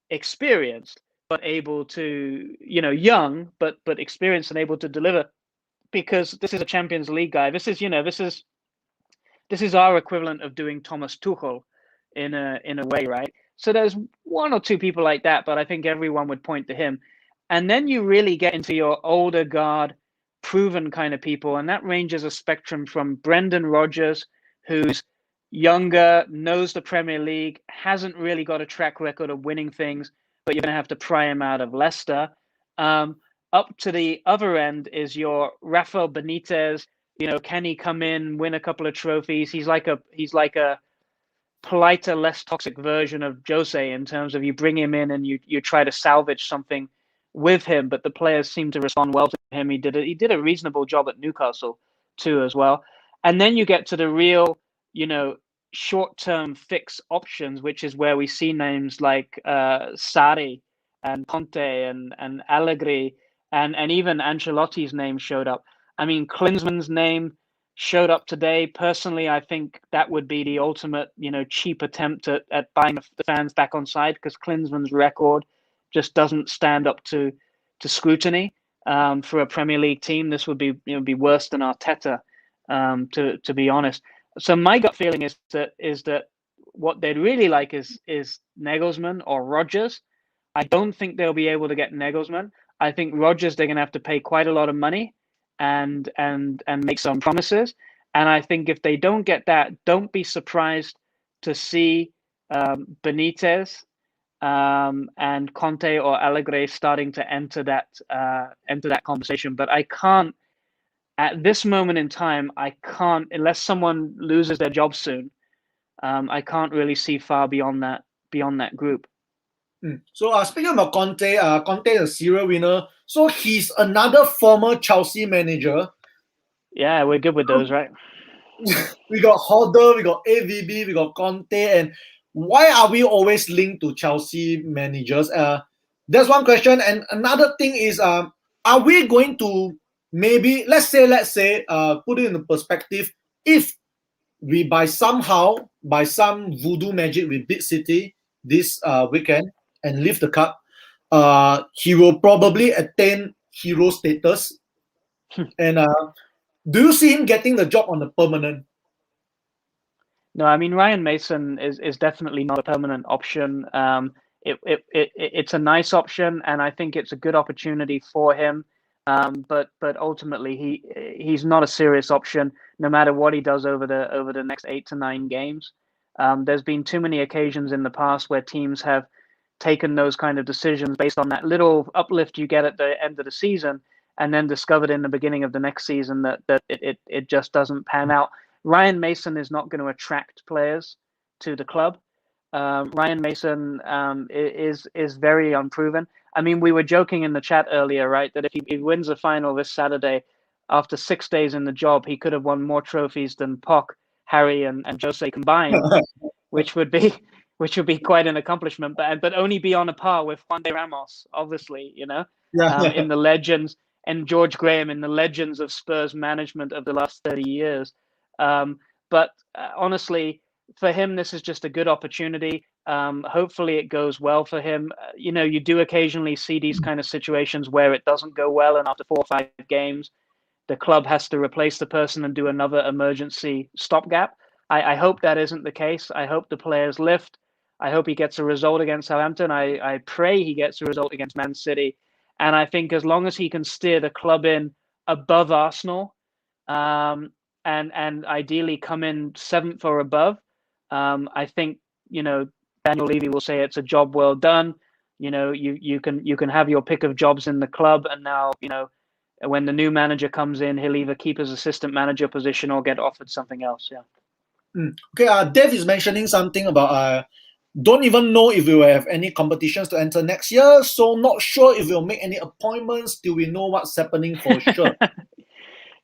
experienced, but able to, young, but experienced and able to deliver, because this is a Champions League guy. This is our equivalent of doing Thomas Tuchel in a way, right? So there's one or two people like that, but I think everyone would point to him. And then you really get into your older guard, proven kind of people, and that ranges a spectrum from Brendan Rodgers, who's younger, knows the Premier League, hasn't really got a track record of winning things, but you're going to have to pry him out of Leicester. Up to the other end is your Rafael Benitez. Can he come in, win a couple of trophies? He's like a politer, less toxic version of Jose, in terms of you bring him in and you try to salvage something with him, but the players seem to respond well to him. He did a reasonable job at Newcastle too, as well. And then you get to the real, short-term fix options, which is where we see names like Sarri and Conte and Allegri, and even Ancelotti's name showed up. I mean, Klinsmann's name showed up today. Personally, I think that would be the ultimate, cheap attempt at buying the fans back on side, because Klinsmann's record just doesn't stand up to scrutiny for a Premier League team. This would be, be worse than Arteta to be honest. So my gut feeling is that what they'd really like is Nagelsmann or Rodgers. I don't think they'll be able to get Nagelsmann. I think Rodgers, they're going to have to pay quite a lot of money and make some promises. And I think if they don't get that, don't be surprised to see Benitez and Conte or Allegri starting to enter that conversation. But I can't, at this moment in time, I can't, unless someone loses their job soon, I can't really see far beyond that group. So speaking about Conte, Conte is a serial winner. So he's another former Chelsea manager. Yeah, we're good with those, right? We got Hodder, we got AVB, we got Conte, and why are we always linked to Chelsea managers? That's one question. And another thing is, are we going to maybe let's say, put it in perspective, if we by some voodoo magic we beat City this weekend and lift the cup, he will probably attain hero status. And do you see him getting the job on the permanent? No, I mean Ryan Mason is definitely not a permanent option. It's a nice option, and I think it's a good opportunity for him. But ultimately, he's not a serious option, no matter what he does over the next 8 to 9 games. There's been too many occasions in the past where teams have taken those kind of decisions based on that little uplift you get at the end of the season, and then discovered in the beginning of the next season that it just doesn't pan out. Ryan Mason is not going to attract players to the club. Ryan Mason is very unproven. I mean, we were joking in the chat earlier, right, that if he wins the final this Saturday, after 6 days in the job, he could have won more trophies than Poch, Harry, and Jose combined, which would be quite an accomplishment, but only be on a par with Juan de Ramos, obviously, in the legends, and George Graham in the legends of Spurs management of the last 30 years. But honestly, for him, this is just a good opportunity. Hopefully it goes well for him. You do occasionally see these kind of situations where it doesn't go well, and after 4 or 5 games, the club has to replace the person and do another emergency stopgap. I hope that isn't the case. I hope the players lift. I hope he gets a result against Southampton. I pray he gets a result against Man City. And I think as long as he can steer the club in above Arsenal, and ideally come in 7th or above, I think Daniel Levy will say it's a job well done. You can have your pick of jobs in the club, and now when the new manager comes in, he'll either keep his assistant manager position or get offered something else. Yeah. Okay. Dave is mentioning something about don't even know if we will have any competitions to enter next year. So not sure if we'll make any appointments till we know what's happening for sure.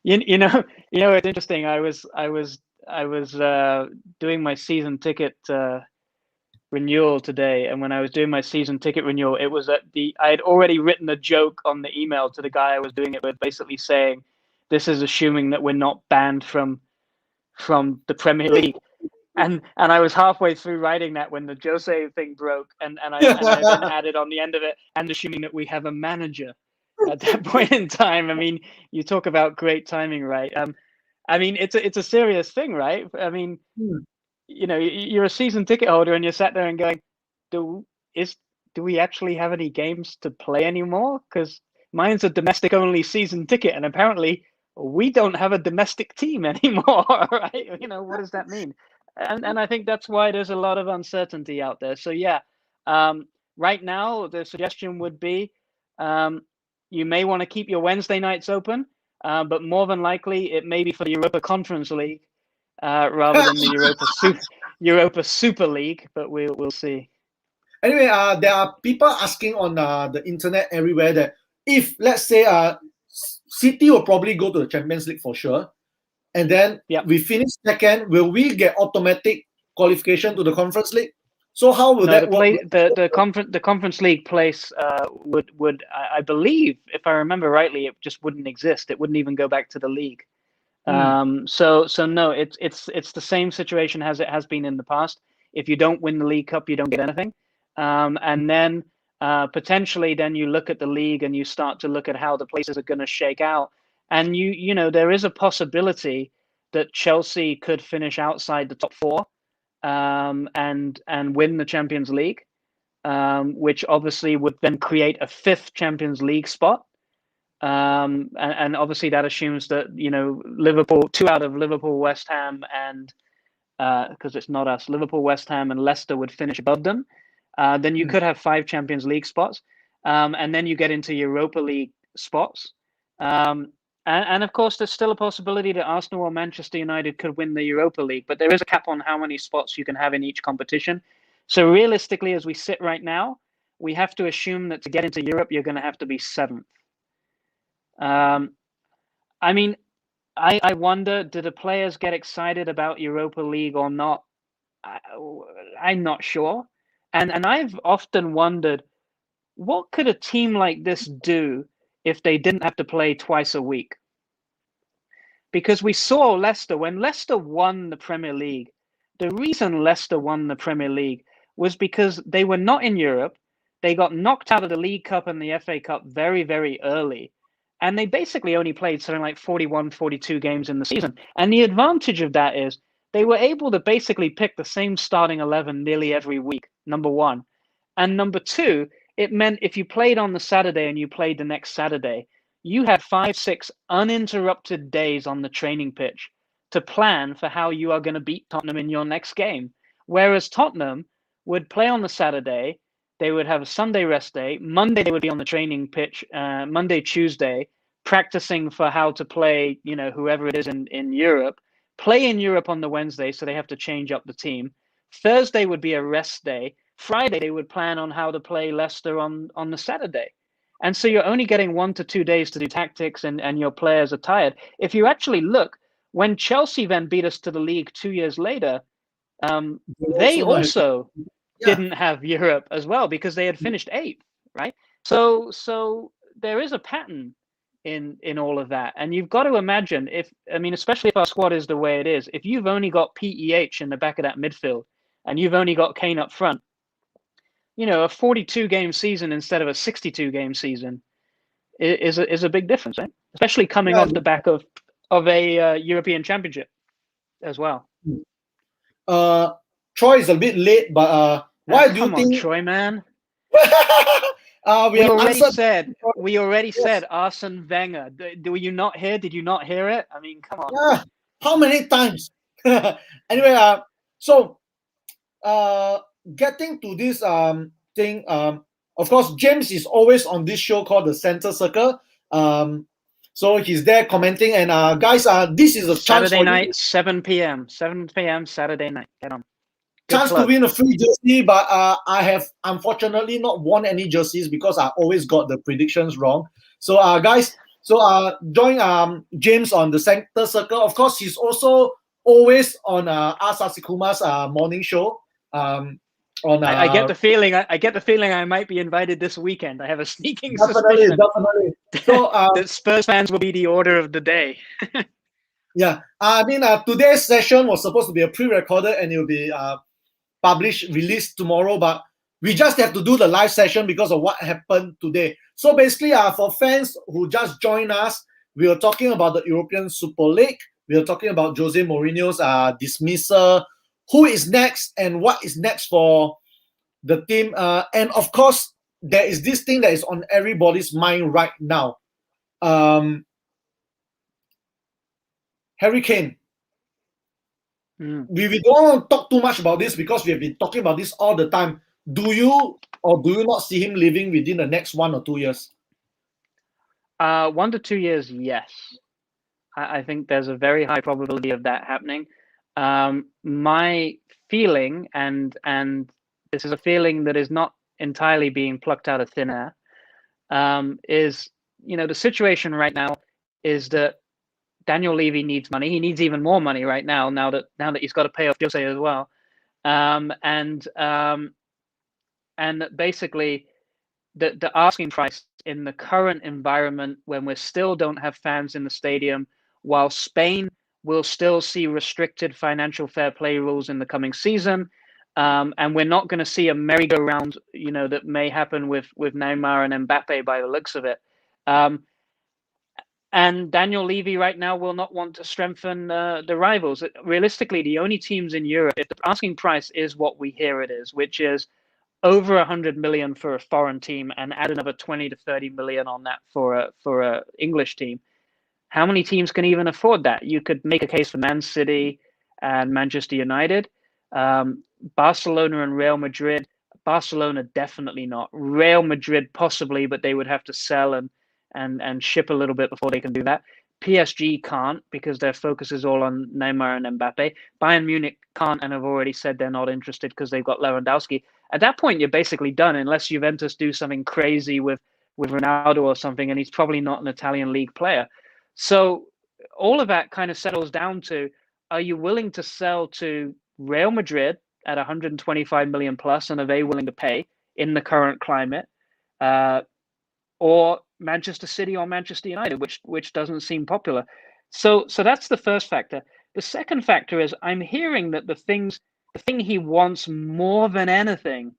It's interesting. I was doing my season ticket renewal today, and when I was doing my season ticket renewal, it was I had already written a joke on the email to the guy I was doing it with, basically saying, "This is assuming that we're not banned from the Premier League." And I was halfway through writing that when the Jose thing broke, and I then added on the end of it, and assuming that we have a manager at that point in time. I mean, you talk about great timing, right? I mean, it's a serious thing, right? I mean, you're a season ticket holder, and you're sat there and going, do we actually have any games to play anymore? Because mine's a domestic only season ticket, and apparently we don't have a domestic team anymore, right? What does that mean? And I think that's why there's a lot of uncertainty out there. So yeah, right now the suggestion would be you may want to keep your Wednesday nights open, but more than likely it may be for the Europa Conference League rather than the Europa Super League. But we'll see. Anyway, there are people asking on the internet everywhere that if, let's say, City will probably go to the Champions League for sure, and then we finish second, will we get automatic qualification to the Conference League? So how will that work? The Conference League place would I believe, if I remember rightly, it just wouldn't exist. It wouldn't even go back to the league. So no, it's the same situation as it has been in the past. If you don't win the League Cup, you don't get anything. And then potentially then you look at the league and you start to look at how the places are going to shake out. And there is a possibility that Chelsea could finish outside the top four, and win the Champions League, which obviously would then create a fifth Champions League spot. And obviously that assumes that, Liverpool, two out of Liverpool, West Ham, and because it's not us, Liverpool, West Ham, and Leicester would finish above them. Then you could have 5 Champions League spots, and then you get into Europa League spots. And of course, there's still a possibility that Arsenal or Manchester United could win the Europa League, but there is a cap on how many spots you can have in each competition. So realistically, as we sit right now, we have to assume that to get into Europe, you're going to have to be 7th. I mean, I wonder, do the players get excited about Europa League or not? I'm not sure. And I've often wondered, what could a team like this do if they didn't have to play twice a week? Because we saw Leicester, when Leicester won the Premier League, the reason Leicester won the Premier League was because they were not in Europe. They got knocked out of the League Cup and the FA Cup very, very early. And they basically only played something like 41, 42 games in the season. And the advantage of that is they were able to basically pick the same starting 11 nearly every week, number one. And number two, it meant if you played on the Saturday and you played the next Saturday, you had 5, 6 uninterrupted days on the training pitch to plan for how you are going to beat Tottenham in your next game. Whereas Tottenham would play on the Saturday, they would have a Sunday rest day. Monday, they would be on the training pitch, Monday, Tuesday, practicing for how to play, whoever it is in Europe. Play in Europe on the Wednesday, so they have to change up the team. Thursday would be a rest day. Friday, they would plan on how to play Leicester on the Saturday. And so you're only getting 1 to 2 days to do tactics, and your players are tired. If you actually look, when Chelsea then beat us to the league 2 years later, they also didn't have Europe as well because they had finished 8th, right? So there is a pattern in all of that. And you've got to imagine, especially if our squad is the way it is, if you've only got PEH in the back of that midfield and you've only got Kane up front, a 42-game season instead of a 62-game season is a big difference, right? Especially coming off the back of a European Championship as well. Troy is a bit late, but why do you think? Come on, Troy, man. We already said Arsene Wenger. Do you not hear? Did you not hear it? I mean, come on. Yeah. How many times? Anyway, so getting to this thing, of course, James is always on this show called the Center Circle. So he's there commenting, and guys, this is a chance Saturday night, 7 p.m. Saturday night. Get on. Chance to win a free jersey, but I have unfortunately not won any jerseys because I always got the predictions wrong. So guys, join James on the Center Circle. Of course, he's also always on Asasikuma's morning show. I get the feeling I might be invited this weekend. I have a sneaking suspicion. Definitely. So that Spurs fans will be the order of the day. Yeah, I mean, today's session was supposed to be a pre-recorded and it will be released tomorrow, but we just have to do the live session because of what happened today. So basically, for fans who just joined us, we are talking about the European Super League. We are talking about Jose Mourinho's dismissal, who is next and what is next for the team. And of course, there is this thing that is on everybody's mind right now. Harry Kane. We don't want to talk too much about this because we have been talking about this all the time. Do you not see him leaving within the next 1 or 2 years? 1 to 2 years, yes. I think there's a very high probability of that happening. My feeling, and this is a feeling that is not entirely being plucked out of thin air, is, the situation right now is that Daniel Levy needs money. He needs even more money right now that he's got to pay off Jose as well. And basically the asking price in the current environment, when we still don't have fans in the stadium, while Spain will still see restricted financial fair play rules in the coming season, and we're not going to see a merry-go-round, that may happen with Neymar and Mbappe by the looks of it. And Daniel Levy right now will not want to strengthen the rivals. Realistically, the only teams in Europe, if the asking price is what we hear it is, which is over 100 million for a foreign team, and add another 20 to 30 million on that for a English team. How many teams can even afford that? You could make a case for Man City and Manchester United, Barcelona and Real Madrid. Barcelona definitely not. Real Madrid possibly, but they would have to sell and ship a little bit before they can do that. PSG can't because their focus is all on Neymar and Mbappe. Bayern Munich can't and have already said they're not interested because they've got Lewandowski. At that point, you're basically done unless Juventus do something crazy with Ronaldo or something, and he's probably not an Italian league player. So all of that kind of settles down to, are you willing to sell to Real Madrid at 125 million plus, and are they willing to pay in the current climate, or Manchester City or Manchester United, which doesn't seem popular. So that's the first factor. The second factor is I'm hearing that the thing he wants more than anything,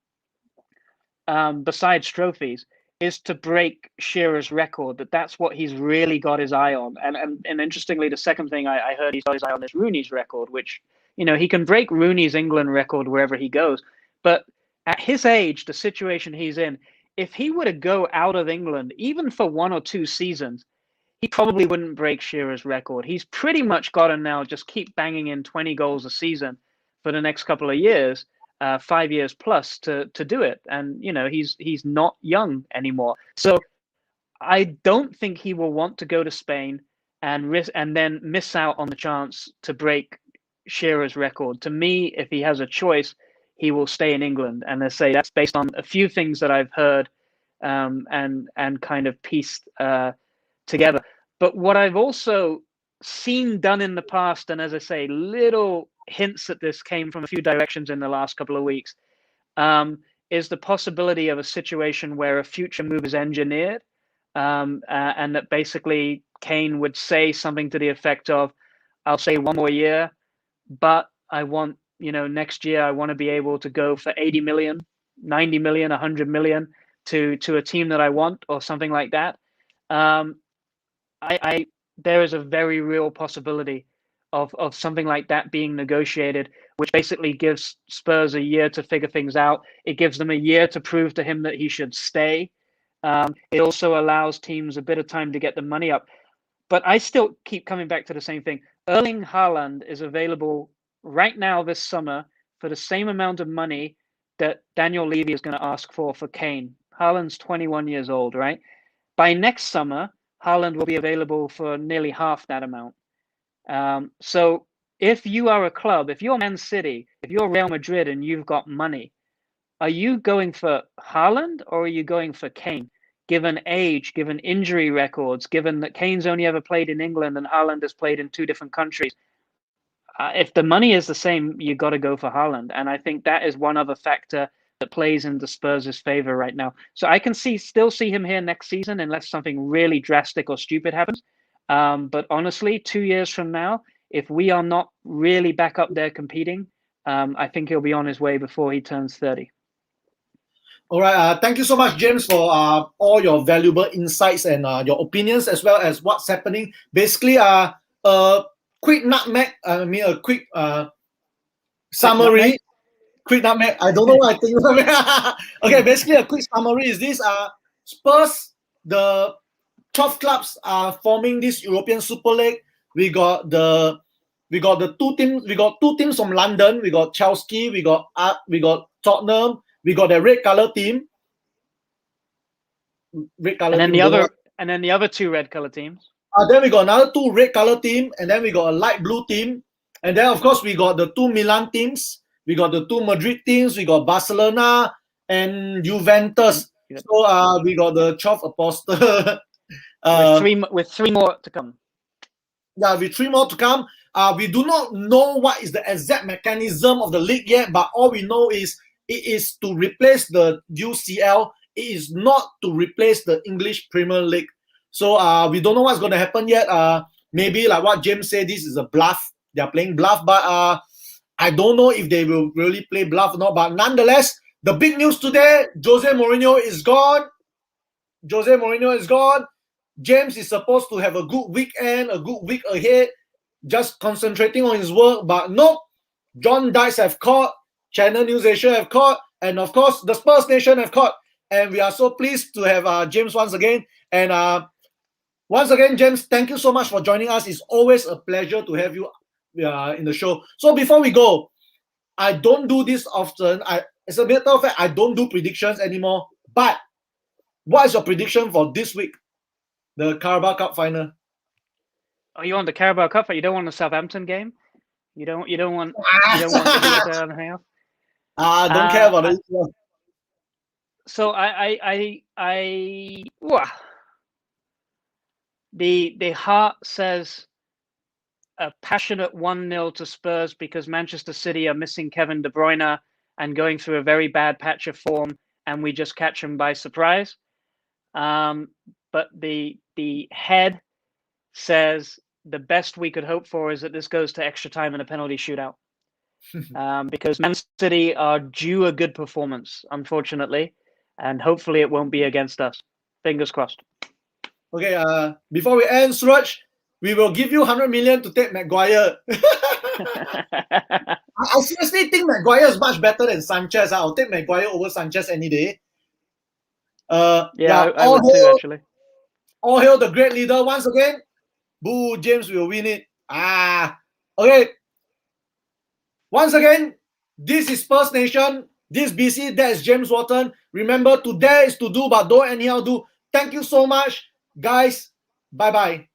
besides trophies, is to break Shearer's record. That's what he's really got his eye on. And interestingly, the second thing I heard he's got his eye on is Rooney's record, which, he can break Rooney's England record wherever he goes. But at his age, the situation he's in, if he were to go out of England, even for 1 or 2 seasons, he probably wouldn't break Shearer's record. He's pretty much got to now just keep banging in 20 goals a season for the next couple of years, 5 years plus to do it. And, he's not young anymore. So I don't think he will want to go to Spain and then miss out on the chance to break Shearer's record. To me, if he has a choice, he will stay in England. And I say that's based on a few things that I've heard and kind of pieced together. But what I've also seen done in the past, and as I say, little hints at this came from a few directions in the last couple of weeks, is the possibility of a situation where a future move is engineered, and that basically Kane would say something to the effect of, I'll say 1 more year, but I want, next year I want to be able to go for 80 million, 90 million, 100 million to a team that I want, or something like that. There is a very real possibility of something like that being negotiated, which basically gives Spurs a year to figure things out. It gives them a year to prove to him that he should stay. It also allows teams a bit of time to get the money up. But I still keep coming back to the same thing. Erling Haaland is available right now this summer for the same amount of money that Daniel Levy is going to ask for Kane. Haaland's 21 years old, right? By next summer, Haaland will be available for nearly half that amount. So if you are a club, if you're Man City, if you're Real Madrid and you've got money, are you going for Haaland or are you going for Kane? Given age, given injury records, given that Kane's only ever played in England and Haaland has played in 2 different countries, if the money is the same, you got to go for Haaland. And I think that is one other factor that plays into Spurs' favor right now. So I can still see him here next season unless something really drastic or stupid happens. But honestly, 2 years from now, if we are not really back up there competing, I think he'll be on his way before he turns 30. All right. Thank you so much, James, for all your valuable insights and your opinions, as well as what's happening. Basically, a quick nutmeg. A quick summary. Quick nutmeg. I don't know what I think. Okay, basically a quick summary is this: Spurs, the 12 clubs are forming this European Super League. We got the 2 teams. We got 2 teams from London. We got Chelsea. We got Tottenham. We got the red color team. And then the other 2 red color teams. Then we got another 2 red color team, and then we got a light blue team, and then of course we got the 2 Milan teams. We got the 2 Madrid teams. We got Barcelona and Juventus. So we got the 12 Apostles. With 3 more to come. Yeah, with 3 more to come. We do not know what is the exact mechanism of the league yet, but all we know is it is to replace the UCL. It is not to replace the English Premier League. So we don't know what's going to happen yet. Maybe like what James said, this is a bluff. They are playing bluff, but I don't know if they will really play bluff or not. But nonetheless, the big news today, Jose Mourinho is gone. Jose Mourinho is gone. James is supposed to have a good weekend, a good week ahead, just concentrating on his work. But no, John Dice have caught, Channel News Asia have caught, and of course, the Spurs Nation have caught. And we are so pleased to have James once again. And once again, James, thank you so much for joining us. It's always a pleasure to have you in the show. So before we go, I don't do this often. As a matter of fact, I don't do predictions anymore. But what is your prediction for this week, the Carabao Cup final? Oh, you want the Carabao Cup? You don't want the Southampton game? You don't want anything else? I don't care about it. So the heart says a passionate 1-0 to Spurs because Manchester City are missing Kevin De Bruyne and going through a very bad patch of form, and we just catch them by surprise. But the head says the best we could hope for is that this goes to extra time and a penalty shootout. Because Man City are due a good performance, unfortunately, and hopefully it won't be against us. Fingers crossed. Okay, before we end, Suraj, we will give you 100 million to take Maguire. I seriously think Maguire is much better than Sanchez. I'll take Maguire over Sanchez any day. I would too, actually. All hail the great leader once again. Boo, James will win it. Okay. Once again, this is Spurs Nation. This BC, that is James Walton. Remember, to dare is to do, but don't anyhow do. Thank you so much, guys. Bye-bye.